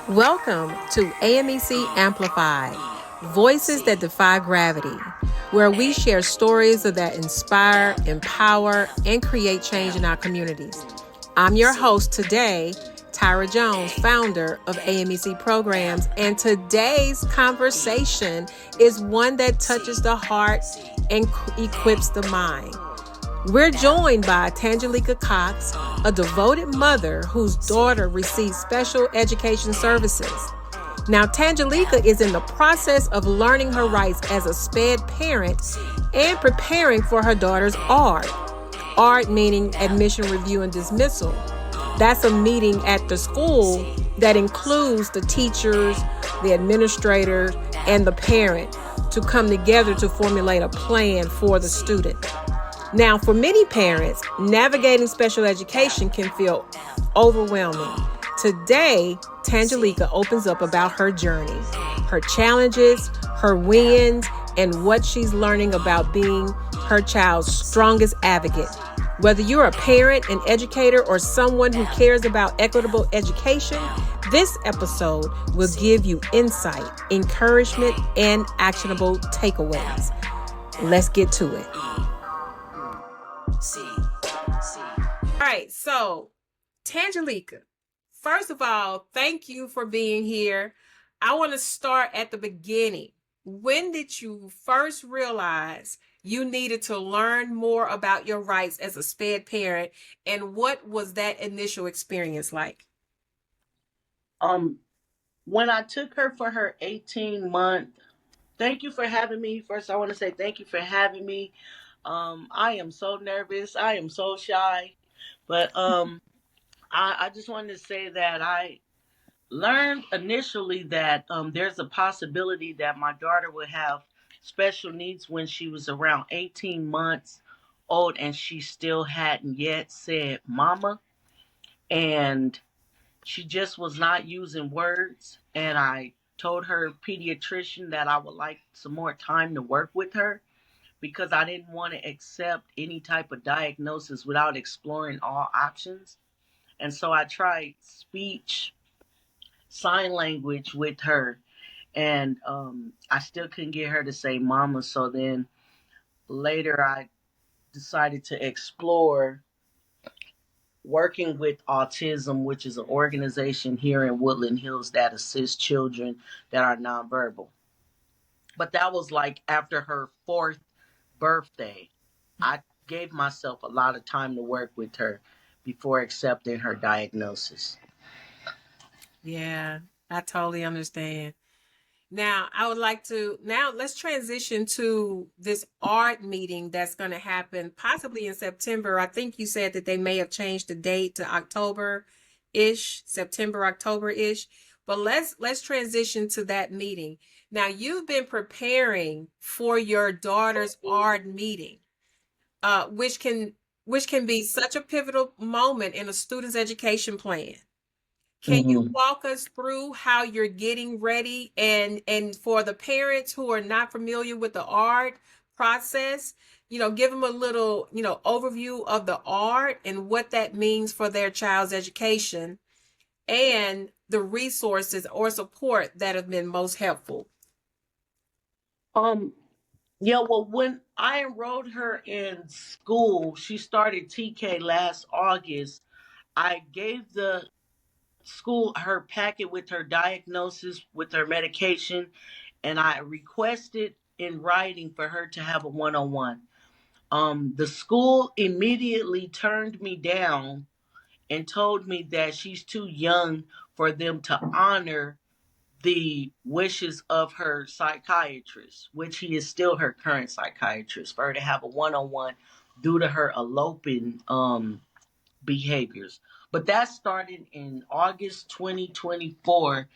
Welcome to AMEC Amplified, Voices That Defy Gravity, where we share stories that inspire, empower, and create change in our communities. I'm your host today, Tyra Jones, founder of AMEC Programs, and today's conversation is one that touches the heart and equips the mind. We're joined by Tanjalika Cox, a devoted mother whose daughter receives special education services. Now, Tanjalika is in the process of learning her rights as a SPED parent and preparing for her daughter's ARD. ARD meaning admission, review, and dismissal. That's a meeting at the school that includes the teachers, the administrators, and the parent to come together to formulate a plan for the student. Now, for many parents, navigating special education can feel overwhelming. Today, Tanjalika opens up about her journey, her challenges, her wins, and what she's learning about being her child's strongest advocate. Whether you're a parent, an educator, or someone who cares about equitable education, this episode will give you insight, encouragement, and actionable takeaways. Let's get to it. All right, so Tanjalika, first of all, thank you for being here. I want to start at the beginning. When did you first realize you needed to learn more about your rights as a SPED parent, and what was that initial experience like? When I took her for her 18-month, thank you for having me. First, I want to say thank you for having me. I am so nervous. I am so shy. But I just wanted to say that I learned initially that there's a possibility that my daughter would have special needs when she was around 18 months old and she still hadn't yet said mama. And she just was not using words. And I told her pediatrician that I would like some more time to work with her, because I didn't want to accept any type of diagnosis without exploring all options. And so I tried speech, sign language with her, and I still couldn't get her to say mama. So then later I decided to explore working with autism, which is an organization here in Woodland Hills that assists children that are nonverbal. But that was like after her fourth birthday. I gave myself a lot of time to work with her before accepting her diagnosis. Yeah, I totally understand. Now, let's transition to this art meeting that's going to happen possibly in September. I think you said that they may have changed the date to October-ish, September, October-ish. But let's transition to that meeting. Now, you've been preparing for your daughter's art meeting, which can be such a pivotal moment in a student's education plan. Can you walk us through how you're getting ready, and for the parents who are not familiar with the art process, give them a little, overview of the art and what that means for their child's education and the resources or support that have been most helpful? Yeah, well, when I enrolled her in school, she started TK last August. I gave the school her packet with her diagnosis, with her medication, and I requested in writing for her to have a one-on-one. The school immediately turned me down and told me that she's too young for them to honor the wishes of her psychiatrist, which he is still her current psychiatrist, for her to have a one-on-one due to her eloping behaviors. But that started in August 2024.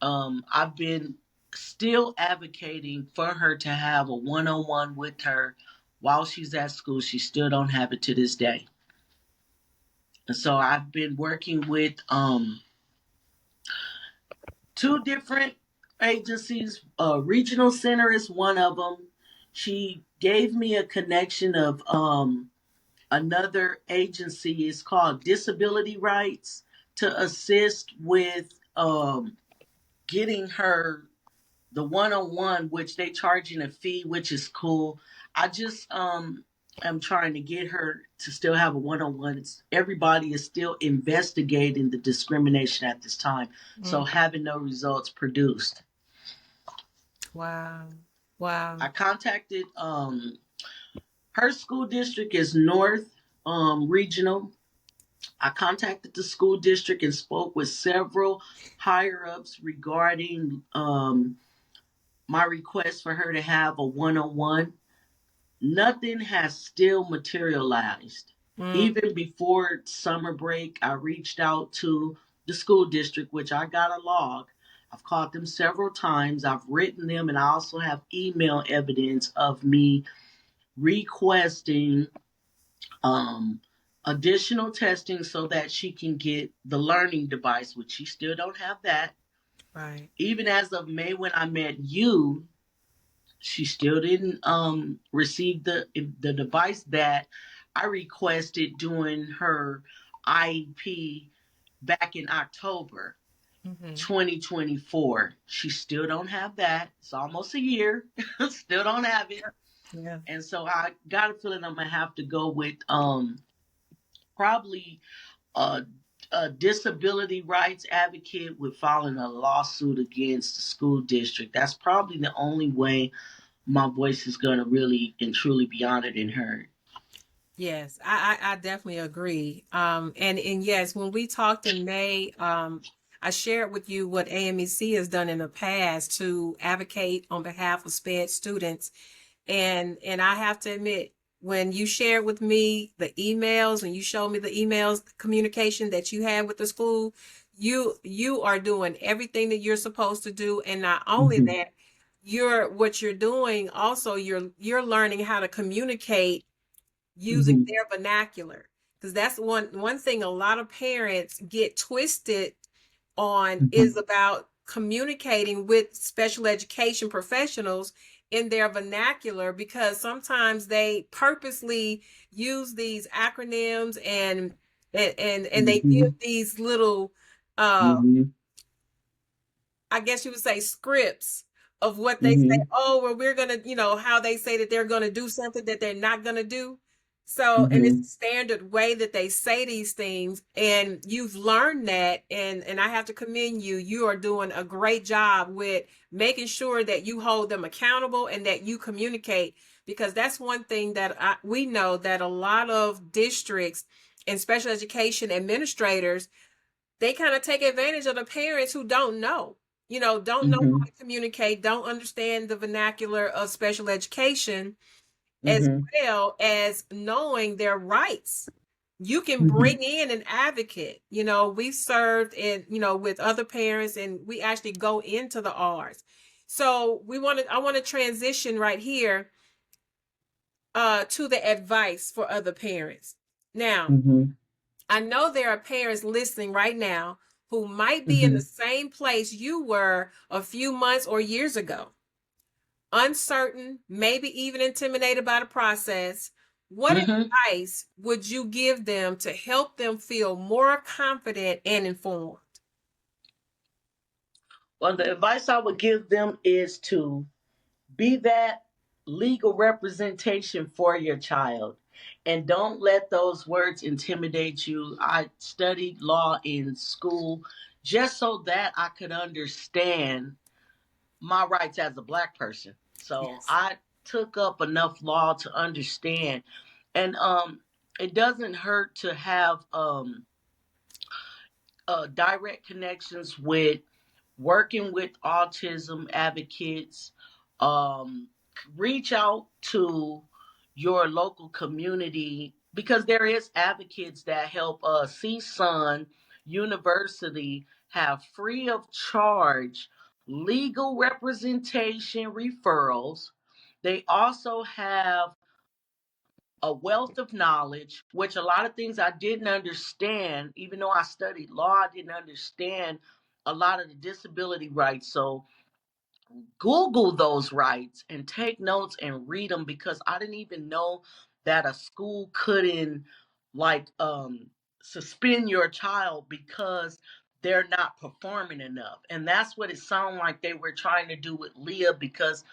I've been still advocating for her to have a one-on-one with her while she's at school. She still don't have it to this day. And so I've been working with two different agencies. Regional Center is one of them. She gave me a connection of Another agency is called Disability Rights to assist with getting her the one-on-one, which they charging a fee, which is cool. I just am trying to get her to still have a one-on-one. Everybody is still investigating the discrimination at this time, so having no results produced. Wow. Wow. I contacted her school district is North Regional. I contacted the school district and spoke with several higher ups regarding my request for her to have a one-on-one. Nothing has still materialized. Even before summer break, I reached out to the school district, which I got a log. I've called them several times. I've written them, and I also have email evidence of me requesting additional testing so that she can get the learning device, which she still don't have that. Right. Even as of May, when I met you, she still didn't receive the device that I requested during her IEP back in October 2024. She still don't have that. It's almost a year. Still don't have it. Yeah. And so I got a feeling I'm gonna have to go with probably a disability rights advocate with filing a lawsuit against the school district. That's probably the only way my voice is going to really and truly be honored and heard. Yes, I definitely agree. And yes, when we talked in May, I shared with you what AMEC has done in the past to advocate on behalf of SPED students. And I have to admit, when you shared with me the emails and you showed me the emails communication that you had with the school, you are doing everything that you're supposed to do. And not only that, what you're doing also you're learning how to communicate using their vernacular, because that's one thing a lot of parents get twisted on is about communicating with special education professionals in their vernacular, because sometimes they purposely use these acronyms and they give these little I guess you would say scripts of what they say. Oh, well, we're gonna, how they say that they're gonna do something that they're not gonna do. So, and it's the standard way that they say these things, and you've learned that, and I have to commend you. You are doing a great job with making sure that you hold them accountable and that you communicate, because that's one thing that we know that a lot of districts and special education administrators, they kind of take advantage of the parents who don't know, don't know how to communicate, don't understand the vernacular of special education, as well as knowing their rights. You can bring in an advocate. We've served with other parents, and we actually go into the R's. So I want to transition right here to the advice for other parents. Now, I know there are parents listening right now who might be in the same place you were a few months or years ago, uncertain, maybe even intimidated by the process. What advice would you give them to help them feel more confident and informed? Well, the advice I would give them is to be that legal representation for your child. And don't let those words intimidate you. I studied law in school just so that I could understand my rights as a Black person. So Yes. I took up enough law to understand. And it doesn't hurt to have direct connections with working with autism advocates. Um, Reach out to your local community, because there is advocates that help CSUN University have free of charge legal representation referrals. They also have a wealth of knowledge, which a lot of things I didn't understand, even though I studied law, I didn't understand a lot of the disability rights. So Google those rights and take notes and read them, because I didn't even know that a school couldn't like suspend your child because they're not performing enough. And that's what it sounded like they were trying to do with Leah, because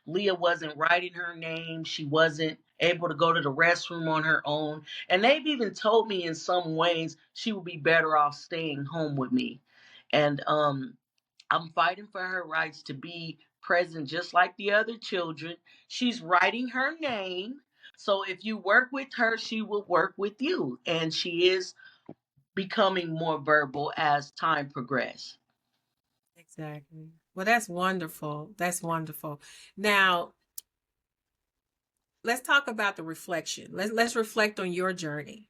Leah wasn't writing her name. She wasn't able to go to the restroom on her own. And they've even told me in some ways she would be better off staying home with me. And I'm fighting for her rights to be present just like the other children. She's writing her name. So if you work with her, she will work with you. And she is becoming more verbal as time progresses. Exactly. Well, that's wonderful. That's wonderful. Now, let's talk about the reflection. Let's reflect on your journey.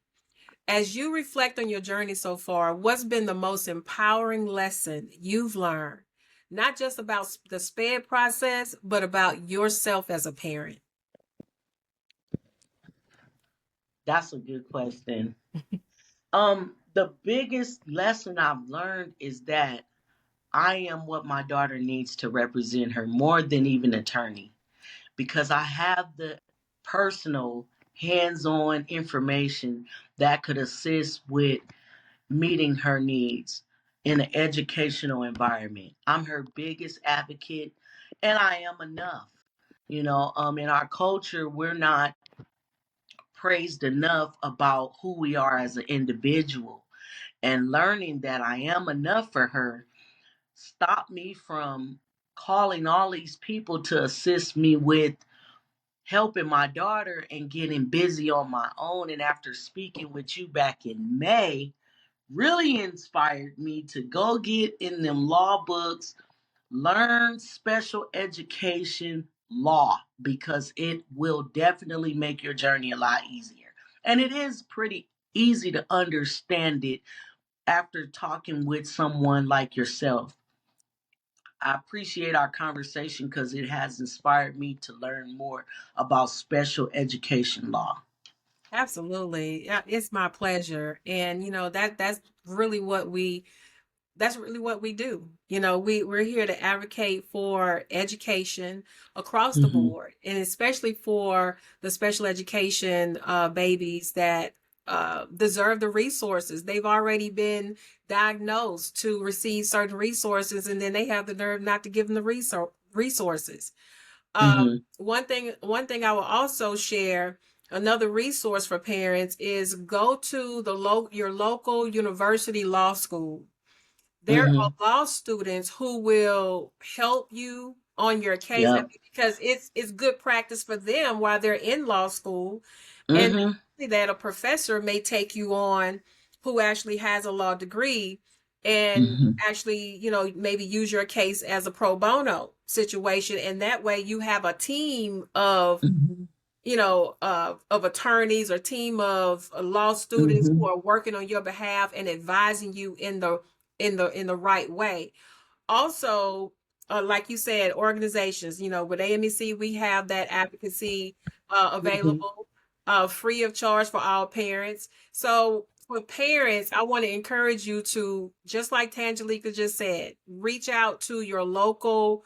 As you reflect on your journey so far, what's been the most empowering lesson you've learned? Not just about the SPED process, but about yourself as a parent. That's a good question. The biggest lesson I've learned is that I am what my daughter needs to represent her more than even attorney, because I have the personal hands-on information that could assist with meeting her needs in an educational environment. I'm her biggest advocate, and I am enough. In our culture, we're not praised enough about who we are as an individual. And learning that I am enough for her stopped me from calling all these people to assist me with helping my daughter and getting busy on my own. And after speaking with you back in May, really inspired me to go get in them law books, learn special education law, because it will definitely make your journey a lot easier. And it is pretty easy to understand it after talking with someone like yourself. I appreciate our conversation because it has inspired me to learn more about special education law. Absolutely. Yeah, it's my pleasure. And that's really what we do. We're here to advocate for education across the Mm-hmm. board, and especially for the special education babies that deserve the resources. They've already been diagnosed to receive certain resources, and then they have the nerve not to give them the resources. Mm-hmm. One thing I will also share, another resource for parents, is go to your local university law school. There are Mm-hmm. law students who will help you on your case. I Yep. mean, because it's good practice for them while they're in law school. And Mm-hmm. that a professor may take you on who actually has a law degree, and Mm-hmm. actually, maybe use your case as a pro bono situation. And that way you have a team of Mm-hmm. of attorneys, or team of law students Mm-hmm. who are working on your behalf and advising you in the right way. Also, like you said, organizations, with AMEC, we have that advocacy Mm-hmm. available, free of charge for all parents. So for parents, I want to encourage you to, just like Tanjalika just said, reach out to your local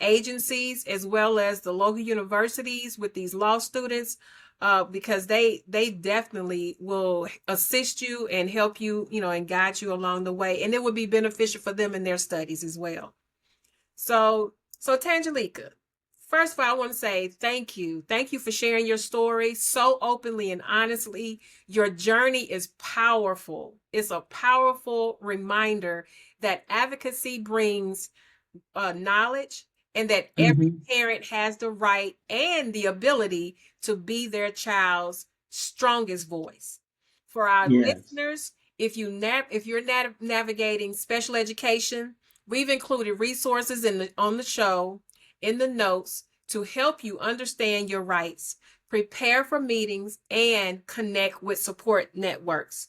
agencies, as well as the local universities with these law students, because they definitely will assist you and help you, and guide you along the way, and it would be beneficial for them in their studies as well. So Tanjalika, first of all, I want to say thank you for sharing your story so openly and honestly. Your journey is powerful. It's a powerful reminder that advocacy brings knowledge, and that every Mm-hmm. parent has the right and the ability to be their child's strongest voice. For our Yes. listeners, if you're navigating special education, we've included resources on the show, in the notes, to help you understand your rights, prepare for meetings, and connect with support networks.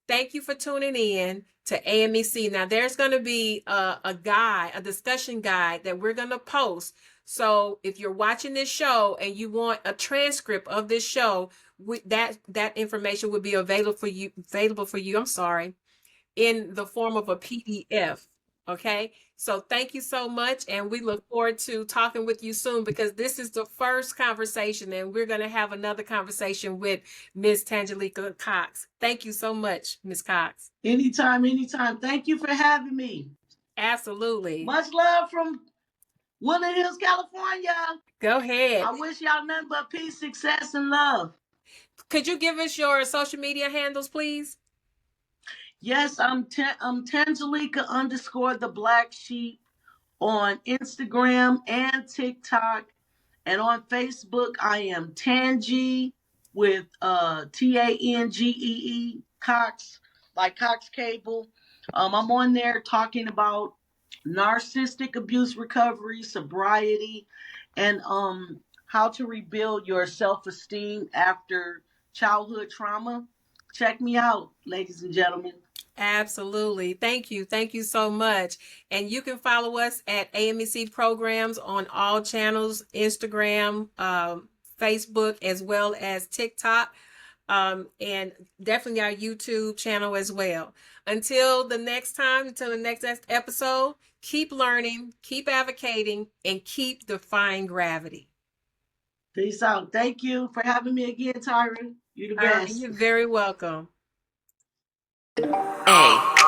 Thank you for tuning in to AMEC. Now, there's going to be a discussion guide that we're going to post. So if you're watching this show and you want a transcript of this show, that information will be available for you. I'm sorry, in the form of a PDF. Okay, so thank you so much, and we look forward to talking with you soon, because this is the first conversation, and we're going to have another conversation with Miss Tanjalika Cox. Thank you so much, Miss Cox. Anytime, anytime. Thank you for having me. Absolutely. Much love from Woodland Hills, California. Go ahead. I wish y'all nothing but peace, success, and love. Could you give us your social media handles, please? Yes, I'm Tanjalika _ the Black Sheep on Instagram and TikTok. And on Facebook, I am Tangy with Tangee Cox, like Cox Cable. I'm on there talking about narcissistic abuse recovery, sobriety, and how to rebuild your self-esteem after childhood trauma. Check me out, ladies and gentlemen. Absolutely. Thank you. Thank you so much. And you can follow us at AMEC Programs on all channels, Instagram, Facebook, as well as TikTok, and definitely our YouTube channel as well. Until the next time, until the next episode, keep learning, keep advocating, and keep defying gravity. Peace out. Thank you for having me again, Tyra. You're the best. You're very welcome. AMEC